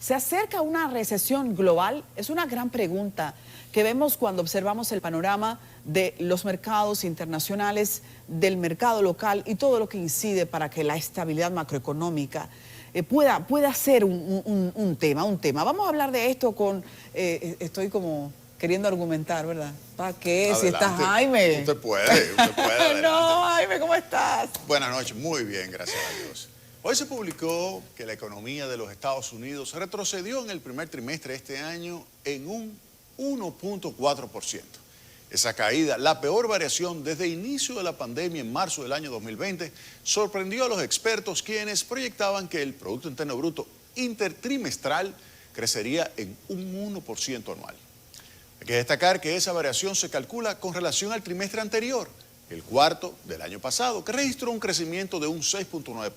¿Se acerca una recesión global? Es una gran pregunta que vemos cuando observamos el panorama de los mercados internacionales, del mercado local y todo lo que incide para que la estabilidad macroeconómica pueda ser un tema. Vamos a hablar de esto con... estoy como queriendo argumentar, ¿verdad? ¿Para qué? Adelante. Si está Jaime. Usted puede, adelante. No, Jaime, ¿cómo estás? Buenas noches, muy bien, gracias a Dios. Hoy se publicó que la economía de los Estados Unidos retrocedió en el primer trimestre de este año en un 1.4%. Esa caída, la peor variación desde el inicio de la pandemia en marzo del año 2020, sorprendió a los expertos quienes proyectaban que el Producto Interno Bruto intertrimestral crecería en un 1% anual. Hay que destacar que esa variación se calcula con relación al trimestre anterior, el cuarto del año pasado, que registró un crecimiento de un 6.9%.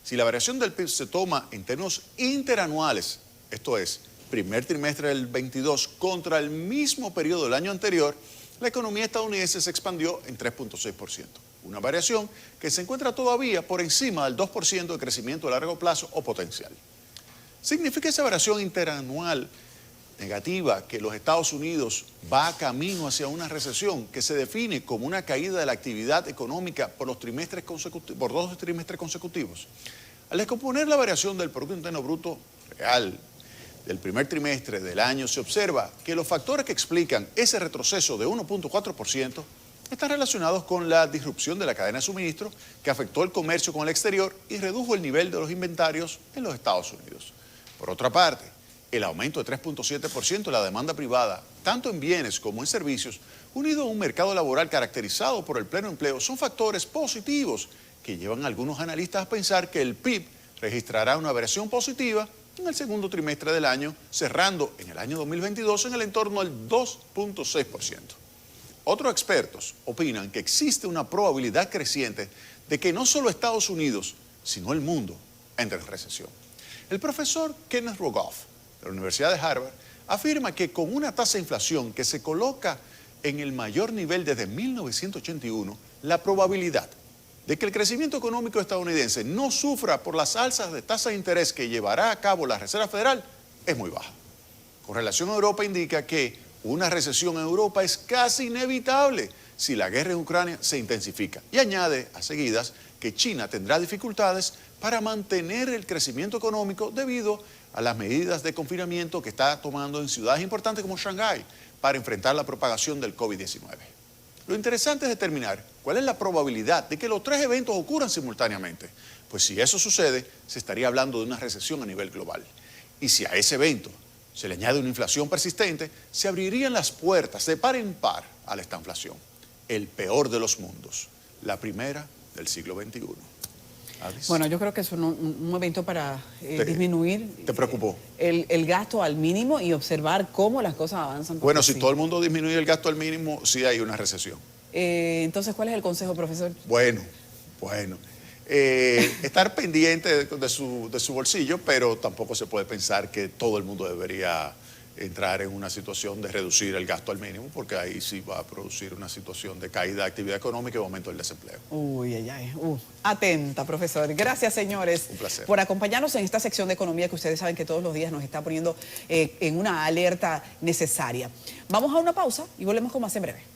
Si la variación del PIB se toma en términos interanuales, esto es, primer trimestre del 22 contra el mismo periodo del año anterior, la economía estadounidense se expandió en 3.6%, una variación que se encuentra todavía por encima del 2% de crecimiento a largo plazo o potencial. ¿Significa esa variación interanual negativa que los Estados Unidos va camino hacia una recesión que se define como una caída de la actividad económica por dos trimestres consecutivos? Al descomponer la variación del Producto Interno Bruto real del primer trimestre del año, se observa que los factores que explican ese retroceso de 1.4% están relacionados con la disrupción de la cadena de suministro que afectó el comercio con el exterior y redujo el nivel de los inventarios en los Estados Unidos. Por otra parte, el aumento de 3.7% de la demanda privada, tanto en bienes como en servicios, unido a un mercado laboral caracterizado por el pleno empleo, son factores positivos que llevan a algunos analistas a pensar que el PIB registrará una variación positiva en el segundo trimestre del año, cerrando en el año 2022 en el entorno del 2.6%. Otros expertos opinan que existe una probabilidad creciente de que no solo Estados Unidos, sino el mundo entre en recesión. El profesor Kenneth Rogoff, de la Universidad de Harvard, afirma que con una tasa de inflación que se coloca en el mayor nivel desde 1981, la probabilidad de que el crecimiento económico estadounidense no sufra por las alzas de tasa de interés que llevará a cabo la Reserva Federal es muy baja. Con relación a Europa, indica que una recesión en Europa es casi inevitable si la guerra en Ucrania se intensifica. Y añade a seguidas que China tendrá dificultades para mantener el crecimiento económico debido a las medidas de confinamiento que está tomando en ciudades importantes como Shanghái para enfrentar la propagación del COVID-19. Lo interesante es determinar cuál es la probabilidad de que los tres eventos ocurran simultáneamente. Pues si eso sucede, se estaría hablando de una recesión a nivel global. Y si a ese evento se le añade una inflación persistente, se abrirían las puertas de par en par a la estanflación. El peor de los mundos, la primera del siglo XXI. Adis. Bueno, yo creo que es un evento para disminuir. ¿Te preocupó? El gasto al mínimo y observar cómo las cosas avanzan. Bueno, si todo el mundo disminuye el gasto al mínimo, sí hay una recesión. Entonces, ¿cuál es el consejo, profesor? Bueno. Estar pendiente de su bolsillo, pero tampoco se puede pensar que todo el mundo debería entrar en una situación de reducir el gasto al mínimo, porque ahí sí va a producir una situación de caída de actividad económica y aumento del desempleo. Atenta, profesor. Gracias, señores, un placer, por acompañarnos en esta sección de economía que ustedes saben que todos los días nos está poniendo en una alerta necesaria. Vamos a una pausa y volvemos con más en breve.